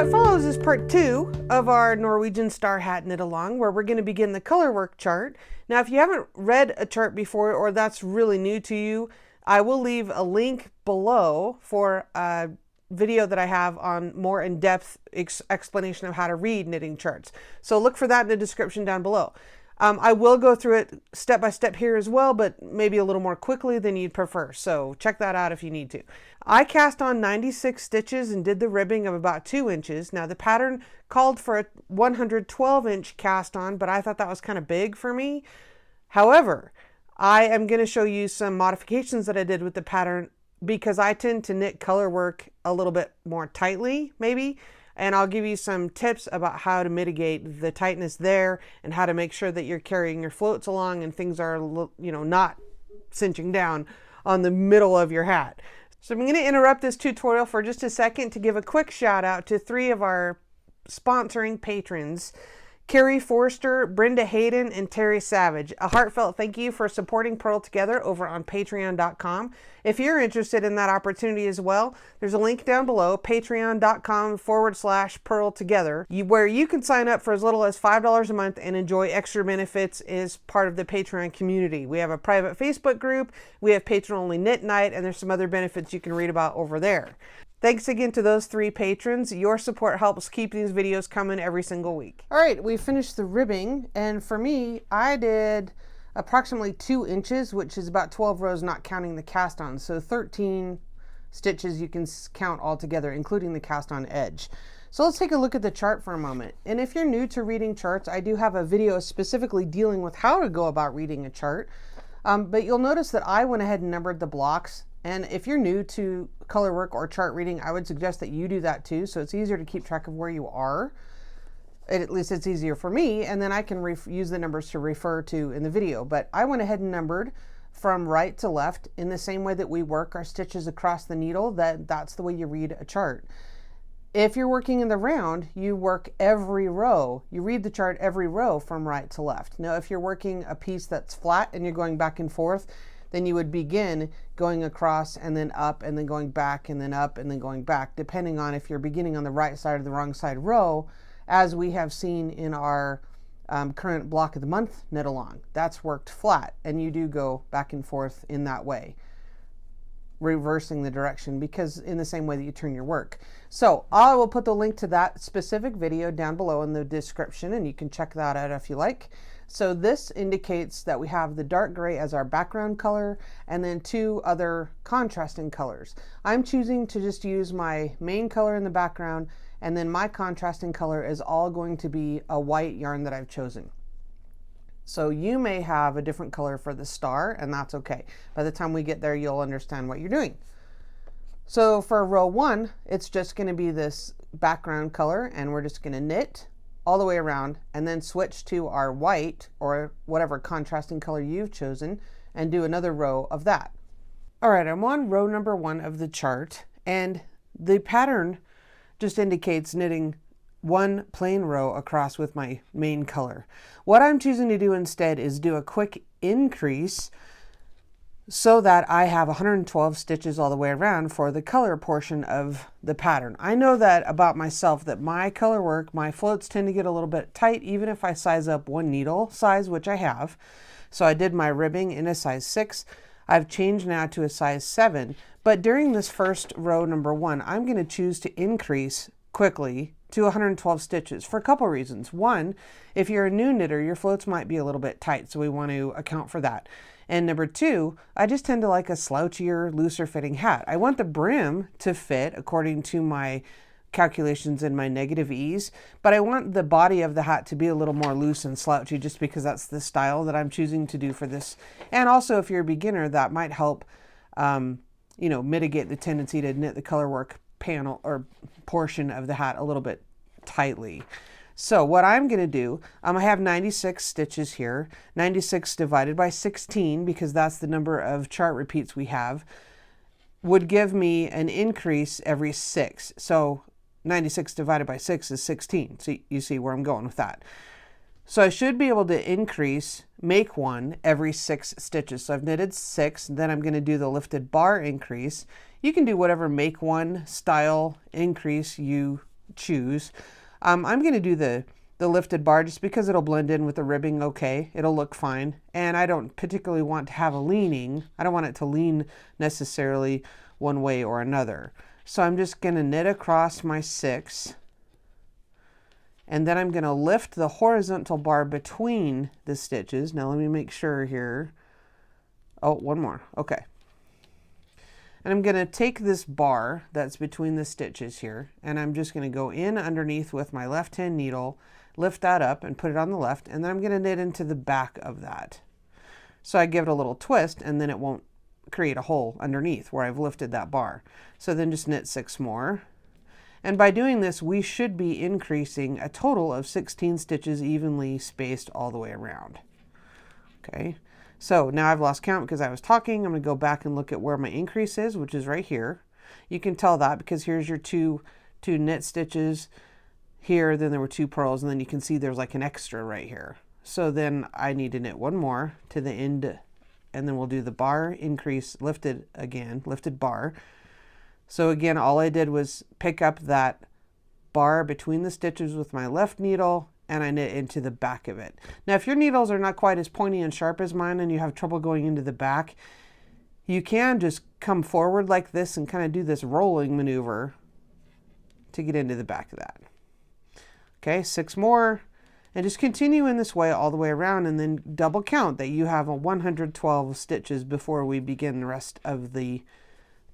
what follows is part 2 of our Norwegian star hat knit along, where we're going to begin the Colorwork chart. Now, if you haven't read a chart before, or that's really new to you, I will leave a link below for a video that I have on more in-depth explanation of how to read knitting charts. So look for that in the description down below. I will go through it step by step here as well, but maybe a little more quickly than you'd prefer. So check that out if you need to. I cast on 96 stitches and did the ribbing of about 2 inches. Now the pattern called for a 112-inch cast on, but I thought that was kind of big for me. However, I am going to show you some modifications that I did with the pattern because I tend to knit color work a little bit more tightly, maybe. And I'll give you some tips about how to mitigate the tightness there and how to make sure that you're carrying your floats along and things are, you know, not cinching down on the middle of your hat. So I'm going to interrupt this tutorial for just a second to give a quick shout out to 3 of our sponsoring patrons, Cary Forster, Brenda Hayden, and Teri Savage. A heartfelt thank you for supporting Purl Together over on Patreon.com. If you're interested in that opportunity as well, there's a link down below, patreon.com/Purl Together, where you can sign up for as little as $5 a month and enjoy extra benefits as part of the Patreon community. We have a private Facebook group, we have patron-only knit night, and there's some other benefits you can read about over there. Thanks again to those 3 patrons. Your support helps keep these videos coming every single week. All right, we finished the ribbing, and for me, I did approximately 2 inches, which is about 12 rows, not counting the cast on. So 13 stitches you can count all together, including the cast on edge. So let's take a look at the chart for a moment. And if you're new to reading charts, I do have a video specifically dealing with how to go about reading a chart. But you'll notice that I went ahead and numbered the blocks. And if you're new to color work or chart reading, I would suggest that you do that too. So it's easier to keep track of where you are. At least it's easier for me. And then I can use the numbers to refer to in the video. But I went ahead and numbered from right to left in the same way that we work our stitches across the needle. That's the way you read a chart. If you're working in the round, you work every row. You read the chart every row from right to left. Now, if you're working a piece that's flat and you're going back and forth, then you would begin going across and then up and then going back and then up and then going back, depending on if you're beginning on the right side or the wrong side row, as we have seen in our current block of the month knit along. That's worked flat, and you do go back and forth in that way, reversing the direction, because in the same way that you turn your work. So I will put the link to that specific video down below in the description, and you can check that out if you like. So this indicates that we have the dark gray as our background color and then 2 other contrasting colors. I'm choosing to just use my main color in the background, and then my contrasting color is all going to be a white yarn that I've chosen. So you may have a different color for the star, and that's okay. By the time we get there, you'll understand what you're doing. So for row 1, it's just going to be this background color, and we're just going to knit all the way around and then switch to our white or whatever contrasting color you've chosen and do another row of that. All right, I'm on row number 1 of the chart, and the pattern just indicates knitting 1 plain row across with my main color. What I'm choosing to do instead is do a quick increase so that I have 112 stitches all the way around for the color portion of the pattern. I know that about myself, that my color work, my floats tend to get a little bit tight even if I size up 1 needle size, which I have. So I did my ribbing in a size 6. I've changed now to a size 7, but during this first row number 1, I'm going to choose to increase quickly to 112 stitches for a couple reasons. One, if you're a new knitter, your floats might be a little bit tight, so we want to account for that. And number 2, I just tend to like a slouchier, looser fitting hat. I want the brim to fit according to my calculations in my negative ease, but I want the body of the hat to be a little more loose and slouchy just because that's the style that I'm choosing to do for this. And also, if you're a beginner, that might help you know, mitigate the tendency to knit the color work panel or portion of the hat a little bit tightly. So what I'm going to do, I have 96 stitches here. 96 divided by 16, because that's the number of chart repeats we have, would give me an increase every 6. So 96 divided by 6 is 16. So you see where I'm going with that. So I should be able to increase, make 1 every 6 stitches. So I've knitted 6, then I'm going to do the lifted bar increase. You can do whatever make 1 style increase you choose. I'm going to do the lifted bar just because it'll blend in with the ribbing okay. It'll look fine. And I don't particularly want to have a leaning. I don't want it to lean necessarily one way or another. So I'm just going to knit across my 6. And then I'm going to lift the horizontal bar between the stitches. Now let me make sure here. Oh, one more. Okay. And I'm going to take this bar that's between the stitches here, and I'm just going to go in underneath with my left hand needle, lift that up and put it on the left, and then I'm going to knit into the back of that. So I give it a little twist, and then it won't create a hole underneath where I've lifted that bar. So then just knit 6 more. And by doing this, we should be increasing a total of 16 stitches evenly spaced all the way around. Okay. So now I've lost count because I was talking. I'm going to go back and look at where my increase is, which is right here. You can tell that because here's your two knit stitches here, then there were 2 purls, and then you can see there's like an extra right here. So then I need to knit 1 more to the end, and then we'll do the bar increase lifted again, lifted bar. So again, all I did was pick up that bar between the stitches with my left needle, and I knit into the back of it. Now, if your needles are not quite as pointy and sharp as mine and you have trouble going into the back, you can just come forward like this and kind of do this rolling maneuver to get into the back of that. Okay, 6 more, and just continue in this way all the way around, and then double count that you have a 112 stitches before we begin the rest of the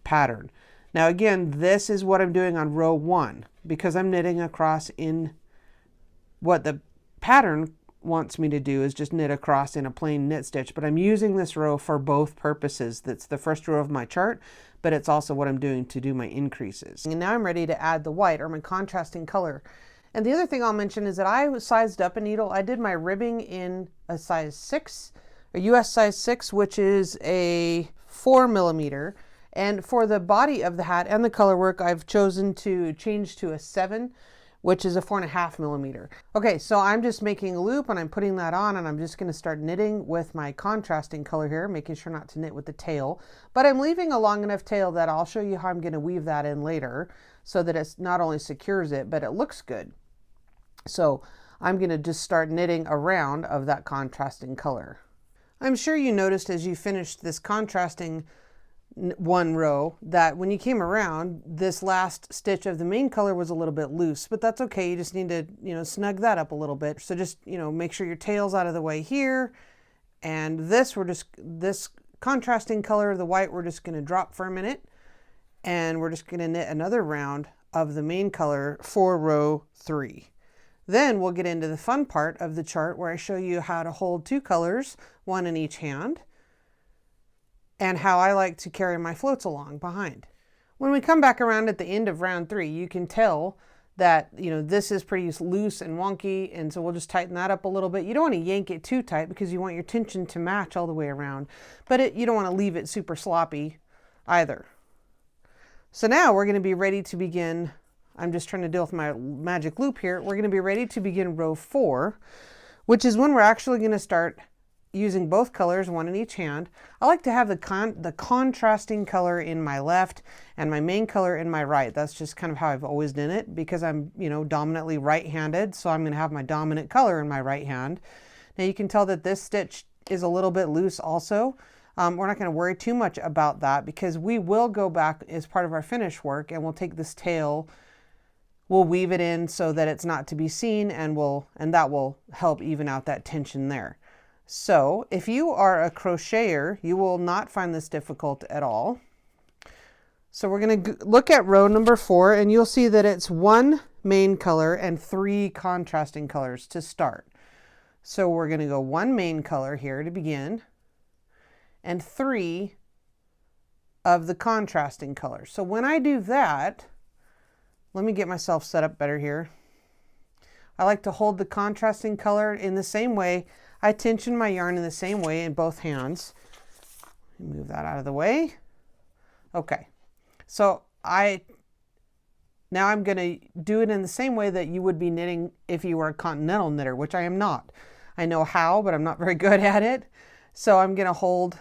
pattern. Now again, this is what I'm doing on row 1 because I'm knitting across in what the pattern wants me to do is just knit across in a plain knit stitch, but I'm using this row for both purposes. That's the first row of my chart, but it's also what I'm doing to do my increases. And now I'm ready to add the white, or my contrasting color. And the other thing I'll mention is that I sized up a needle. I did my ribbing in a size 6, a US size 6, which is a 4 millimeter. And for the body of the hat and the color work, I've chosen to change to a 7, which is a 4.5 millimeter. Okay, so I'm just making a loop and I'm putting that on, and I'm just going to start knitting with my contrasting color here, making sure not to knit with the tail. But I'm leaving a long enough tail that I'll show you how I'm going to weave that in later so that it's not only secures it, but it looks good. So I'm going to just start knitting around of that contrasting color. I'm sure you noticed as you finished this contrasting 1 row that when you came around, this last stitch of the main color was a little bit loose, but that's okay. You just need to, snug that up a little bit. So just, make sure your tail's out of the way here. And this contrasting color, the white, we're just going to drop for a minute, and we're just going to knit another round of the main color for row 3. Then we'll get into the fun part of the chart where I show you how to hold 2 colors, 1 in each hand, and how I like to carry my floats along behind. When we come back around at the end of round 3, you can tell that, this is pretty loose and wonky, and so we'll just tighten that up a little bit. You don't want to yank it too tight because you want your tension to match all the way around, but you don't want to leave it super sloppy either. So now we're going to be ready to begin. I'm just trying to deal with my magic loop here. We're going to be ready to begin row 4, which is when we're actually going to start using both colors, 1 in each hand. I like to have the contrasting color in my left and my main color in my right. That's just kind of how I've always done it because I'm, dominantly right-handed. So I'm going to have my dominant color in my right hand. Now you can tell that this stitch is a little bit loose also. We're not going to worry too much about that because we will go back as part of our finish work, and we'll take this tail, we'll weave it in so that it's not to be seen, and that will help even out that tension there. So if you are a crocheter, you will not find this difficult at all. So we're going to look at row number 4, and you'll see that it's 1 main color and 3 contrasting colors to start. So we're going to go 1 main color here to begin, and 3 of the contrasting colors. So when I do that, let me get myself set up better here. I like to hold the contrasting color in the same way. I tension my yarn in the same way in both hands. Move that out of the way. Okay, so now I'm going to do it in the same way that you would be knitting if you were a continental knitter, which I am not. I know how, but I'm not very good at it. So I'm going to hold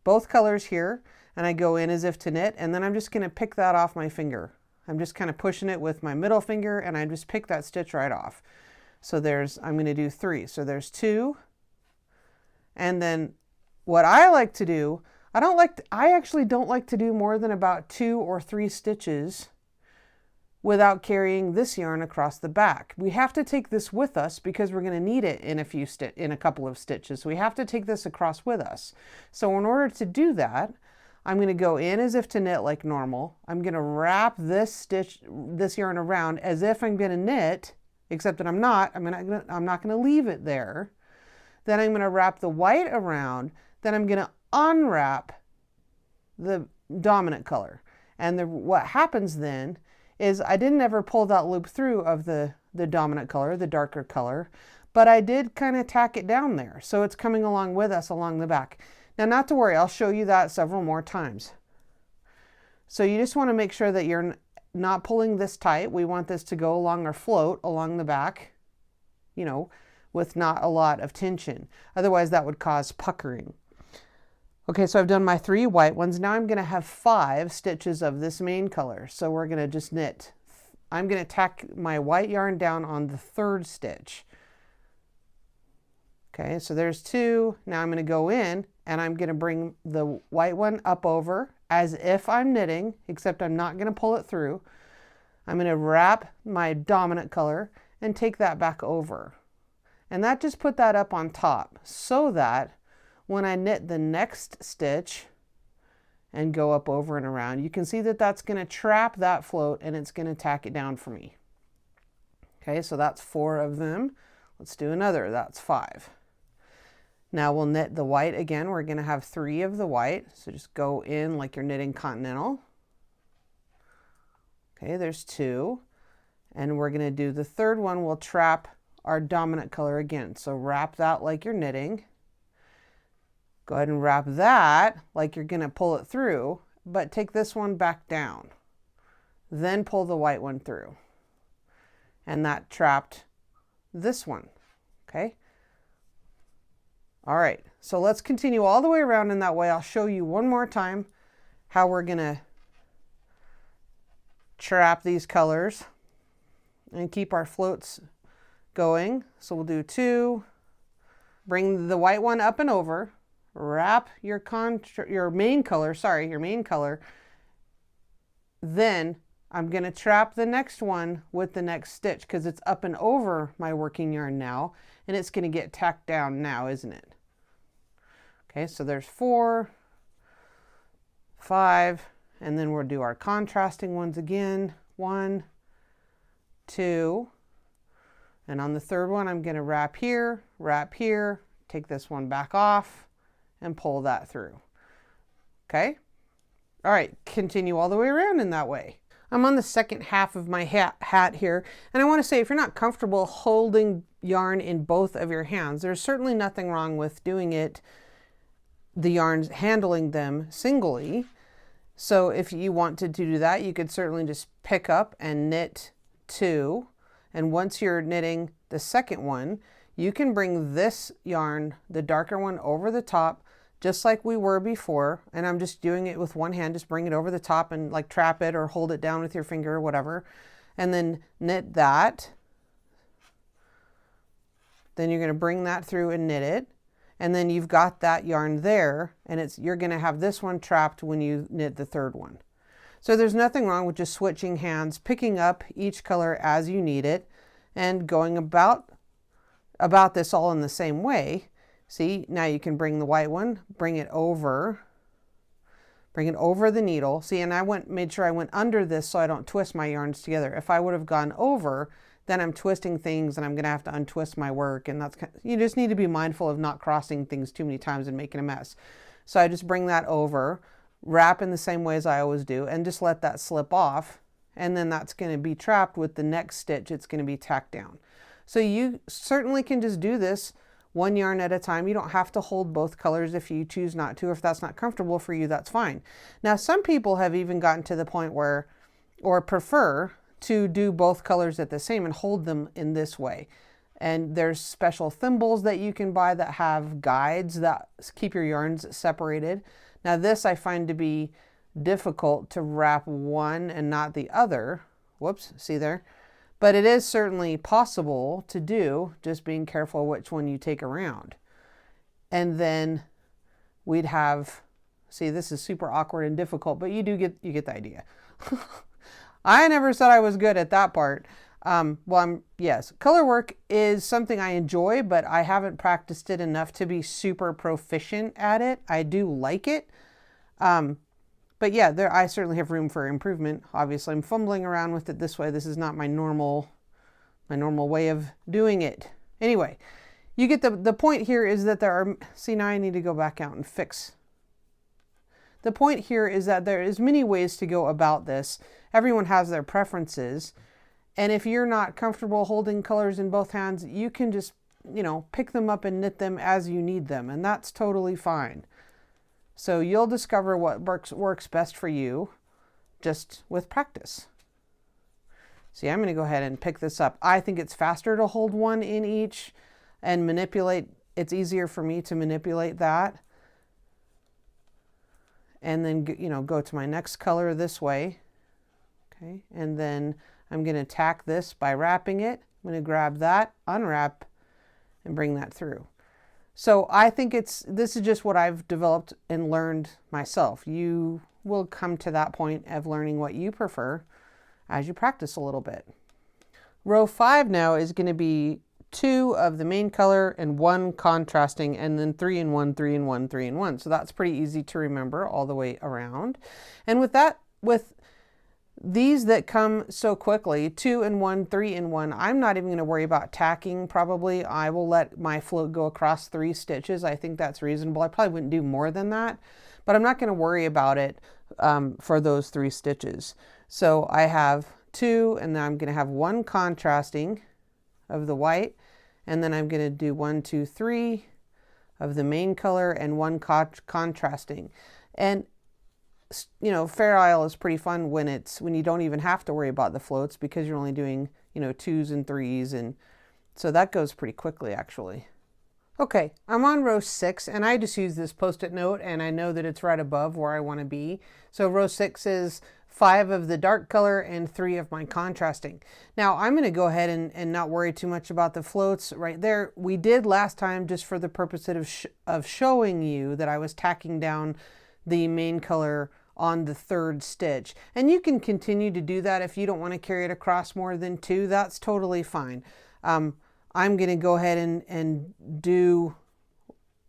both colors here, and I go in as if to knit, and then I'm just going to pick that off my finger. I'm just kind of pushing it with my middle finger, and I just pick that stitch right off. So I'm going to do 3. So there's 2. And then what I like to do, I actually don't like to do more than about 2 or 3 stitches without carrying this yarn across the back. We have to take this with us because we're going to need it in a couple of stitches. So we have to take this across with us. So in order to do that, I'm going to go in as if to knit like normal. I'm going to wrap this yarn around as if I'm going to knit, except that I'm not. I'm not going to leave it there. Then I'm going to wrap the white around. Then I'm going to unwrap the dominant color. And what happens then is I didn't ever pull that loop through of the dominant color, the darker color, but I did kind of tack it down there. So it's coming along with us along the back. Now, not to worry, I'll show you that several more times. So you just want to make sure that you're not pulling this tight. We want this to go along or float along the back, you know, with not a lot of tension. Otherwise that would cause puckering. Okay, so I've done my 3 white ones. Now I'm going to have 5 stitches of this main color. So we're going to just knit. I'm going to tack my white yarn down on the 3rd stitch. Okay, so there's 2. Now I'm going to go in and I'm going to bring the white one up over as if I'm knitting, except I'm not going to pull it through. I'm going to wrap my dominant color and take that back over. And that just put that up on top so that when I knit the next stitch and go up over and around, you can see that that's going to trap that float and it's going to tack it down for me. Okay, so that's 4 of them. Let's do another. That's 5. Now we'll knit the white again. We're going to have 3 of the white. So just go in like you're knitting continental. Okay, there's 2. And we're going to do the 3rd one. We'll trap our dominant color again. So wrap that like you're knitting. Go ahead and wrap that like you're going to pull it through, but take this one back down. Then pull the white one through. And that trapped this one. Okay? All right, so let's continue all the way around in that way. I'll show you one more time how we're going to trap these colors and keep our floats going. So we'll do 2, bring the white one up and over, wrap your main color. Then I'm going to trap the next one with the next stitch because it's up and over my working yarn now, and it's going to get tacked down now, isn't it? Okay, so there's 4, 5, and then we'll do our contrasting ones again. 1, 2, and on the 3rd one I'm going to wrap here, take this one back off, and pull that through. Okay? All right, continue all the way around in that way. I'm on the second half of my hat here, and I want to say if you're not comfortable holding yarn in both of your hands, there's certainly nothing wrong with doing it, the yarns, handling them singly. So if you wanted to do that, you could certainly just pick up and knit 2, and once you're knitting the second one, you can bring this yarn, the darker one, over the top, just like we were before. And I'm just doing it with one hand, just bring it over the top and like trap it or hold it down with your finger or whatever. And then knit that. Then you're going to bring that through and knit it. And then you've got that yarn there, and you're going to have this one trapped when you knit the 3rd one. So there's nothing wrong with just switching hands, picking up each color as you need it, and going about this all in the same way. See, now you can bring the white one, bring it over the needle. See, and made sure I went under this so I don't twist my yarns together. If I would have gone over, then I'm twisting things and I'm going to have to untwist my work, and you just need to be mindful of not crossing things too many times and making a mess. So I just bring that over, wrap in the same way as I always do, and just let that slip off, and then that's going to be trapped with the next stitch. It's going to be tacked down. So you certainly can just do this one yarn at a time. You don't have to hold both colors if you choose not to. If that's not comfortable for you, that's fine. Now, some people have even gotten to the point where, or prefer to do both colors at the same and hold them in this way. And there's special thimbles that you can buy that have guides that keep your yarns separated. Now this I find to be difficult to wrap one and not the other. Whoops, see there? But it is certainly possible to do, just being careful which one you take around. And then we'd have, see, this is super awkward and difficult, but you get the idea. I never said I was good at that part. Yes, Colorwork is something I enjoy, but I haven't practiced it enough to be super proficient at it. I do like it. But yeah, I certainly have room for improvement. Obviously, I'm fumbling around with it this way. This is not my normal way of doing it. Anyway, you get the point here is that there are, see, now I need to go back out and fix. The point here is that there is many ways to go about this. Everyone has their preferences. And if you're not comfortable holding colors in both hands, you can just, pick them up and knit them as you need them. And that's totally fine. So you'll discover what works best for you just with practice. See, I'm going to go ahead and pick this up. I think it's faster to hold one in each and manipulate. It's easier for me to manipulate that. And then, go to my next color this way. Okay, and then I'm going to tack this by wrapping it. I'm going to grab that, unwrap, and bring that through. So I think this is just what I've developed and learned myself. You will come to that point of learning what you prefer as you practice a little bit. Row 5 now is going to be 2 of the main color and 1 contrasting, and then 3 and 1, 3 and 1, 3 and 1. So that's pretty easy to remember all the way around. And with these that come so quickly, 2 and 1, 3 and 1, I'm not even going to worry about tacking probably. I will let my float go across 3 stitches. I think that's reasonable. I probably wouldn't do more than that, but I'm not going to worry about it for those 3 stitches. So I have 2, and then I'm going to have 1 contrasting of the white, and then I'm going to do 1, 2, 3 of the main color and 1 contrasting. And Fair Isle is pretty fun when you don't even have to worry about the floats because you're only doing, 2s and 3s, and so that goes pretty quickly actually. Okay, I'm on row 6, and I just use this post-it note, and I know that it's right above where I want to be. So row 6 is 5 of the dark color and 3 of my contrasting. Now I'm going to go ahead and not worry too much about the floats right there. We did last time just for the purpose of showing you that I was tacking down the main color on the 3rd stitch. And you can continue to do that if you don't want to carry it across more than 2. That's totally fine. I'm going to go ahead and do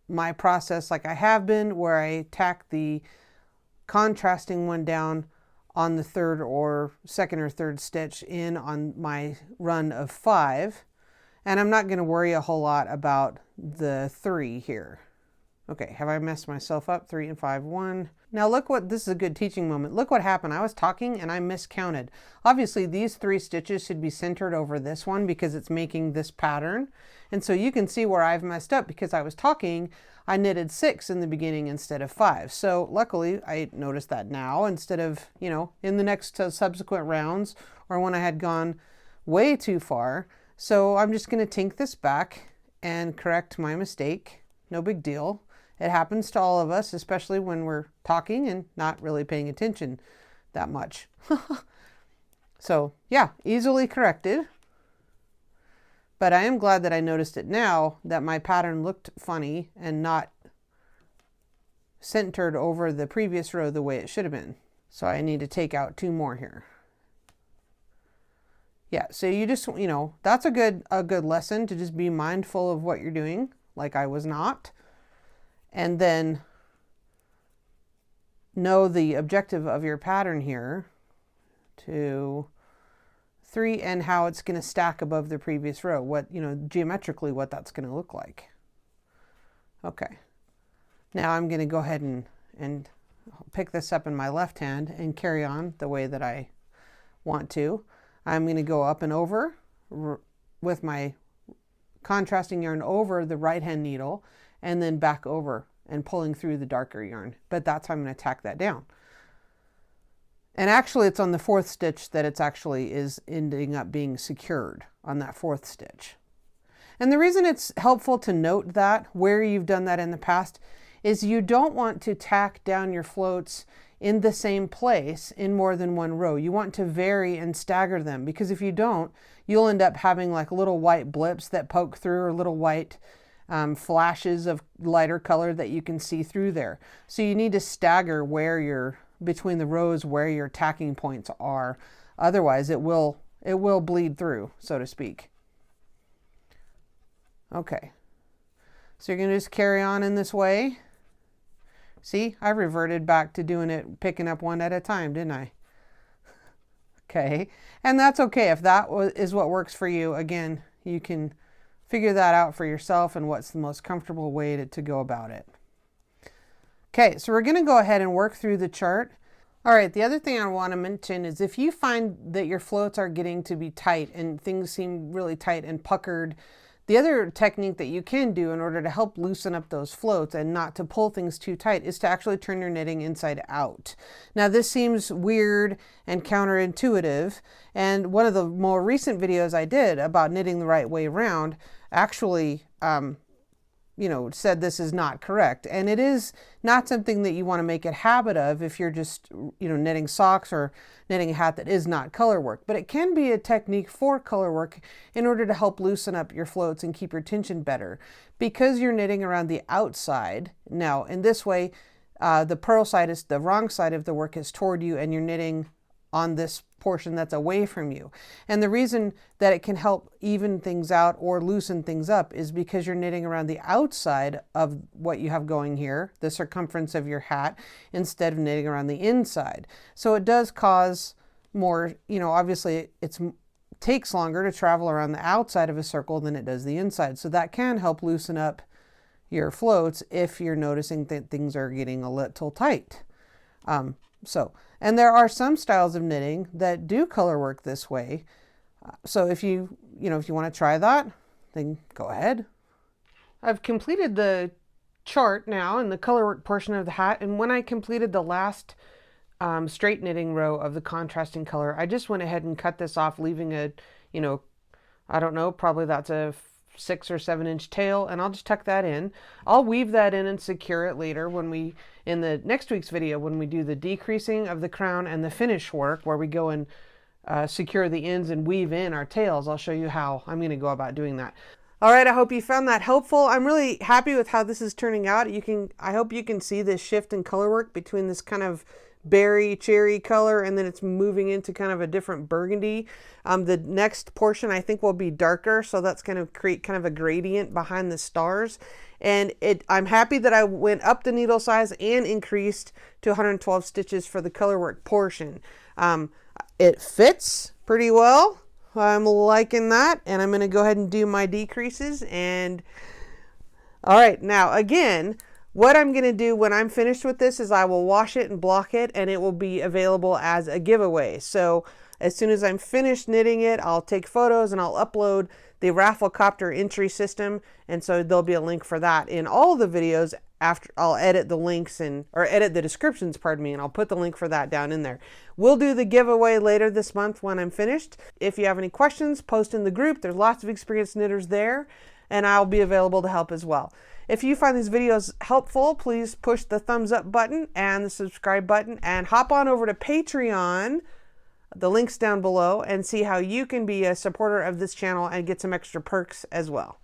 my process like I have been, where I tack the contrasting one down on the 3rd or 2nd or 3rd stitch in on my run of 5. And I'm not going to worry a whole lot about the 3 here. Okay, have I messed myself up? 3 and 5, 1. Now this is a good teaching moment. Look what happened. I was talking and I miscounted. Obviously these 3 stitches should be centered over this one because it's making this pattern. And so you can see where I've messed up because I was talking. I knitted 6 in the beginning instead of 5. So luckily I noticed that now instead of, in the next subsequent rounds or when I had gone way too far. So I'm just going to tink this back and correct my mistake. No big deal. It happens to all of us, especially when we're talking and not really paying attention that much. So yeah, easily corrected. But I am glad that I noticed it now, that my pattern looked funny and not centered over the previous row the way it should have been. So I need to take out 2 more here. Yeah, so you just, that's a good lesson to just be mindful of what you're doing, like I was not. And then know the objective of your pattern here, 2, 3, and how it's going to stack above the previous row, what, geometrically what that's going to look like. Okay. Now I'm going to go ahead and pick this up in my left hand and carry on the way that I want to. I'm going to go up and over with my contrasting yarn over the right hand needle and then back over and pulling through the darker yarn. But that's how I'm going to tack that down. And actually it's on the 4th stitch that it's actually is ending up being secured on that 4th stitch. And the reason it's helpful to note that where you've done that in the past is you don't want to tack down your floats in the same place in more than one row. You want to vary and stagger them, because if you don't, you'll end up having like little white blips that poke through, or little white flashes of lighter color that you can see through there. So you need to stagger where you're between the rows, where your tacking points are. Otherwise it will bleed through, so to speak. Okay, so you're going to just carry on in this way. See, I reverted back to doing it, picking up one at a time, didn't I? Okay, and that's okay. If that is what works for you, again, you can figure that out for yourself and what's the most comfortable way to go about it. Okay, so we're going to go ahead and work through the chart. All right, the other thing I want to mention is if you find that your floats are getting to be tight and things seem really tight and puckered, the other technique that you can do in order to help loosen up those floats and not to pull things too tight is to actually turn your knitting inside out. Now this seems weird and counterintuitive, and one of the more recent videos I did about knitting the right way around actually said this is not correct, and it is not something that you want to make a habit of if you're just knitting socks or knitting a hat that is not color work. But it can be a technique for color work in order to help loosen up your floats and keep your tension better, because you're knitting around the outside. Now in this way, the purl side is the wrong side of the work is toward you, and you're knitting on this portion that's away from you. And the reason that it can help even things out or loosen things up is because you're knitting around the outside of what you have going here, the circumference of your hat, instead of knitting around the inside. So it does cause more, obviously it takes longer to travel around the outside of a circle than it does the inside. So that can help loosen up your floats if you're noticing that things are getting a little tight. And there are some styles of knitting that do color work this way. So if you want to try that, then go ahead. I've completed the chart now in the color work portion of the hat. And when I completed the last straight knitting row of the contrasting color, I just went ahead and cut this off, leaving a, I don't know, probably that's a 6 or 7 inch tail, and I'll just tuck that in. I'll weave that in and secure it later in the next week's video when we do the decreasing of the crown and the finish work, where we go and secure the ends and weave in our tails. I'll show you how I'm going to go about doing that. All right, I hope you found that helpful. I'm really happy with how this is turning out. I hope you can see this shift in color work between this kind of berry cherry color and then it's moving into kind of a different burgundy. The next portion I think will be darker, so that's going to create kind of a gradient behind the stars. And I'm happy that I went up the needle size and increased to 112 stitches for the color work portion. It fits pretty well. I'm liking that, and I'm going to go ahead and do my decreases. And all right, now again, what I'm going to do when I'm finished with this is I will wash it and block it, and it will be available as a giveaway. So as soon as I'm finished knitting it, I'll take photos and I'll upload the Rafflecopter entry system, and so there'll be a link for that in all the videos. After I'll edit the links or edit the descriptions, pardon me, and I'll put the link for that down in there. We'll do the giveaway later this month when I'm finished. If you have any questions, post in the group. There's lots of experienced knitters there, and I'll be available to help as well. If you find these videos helpful, please push the thumbs up button and the subscribe button, and hop on over to Patreon, the link's down below, and see how you can be a supporter of this channel and get some extra perks as well.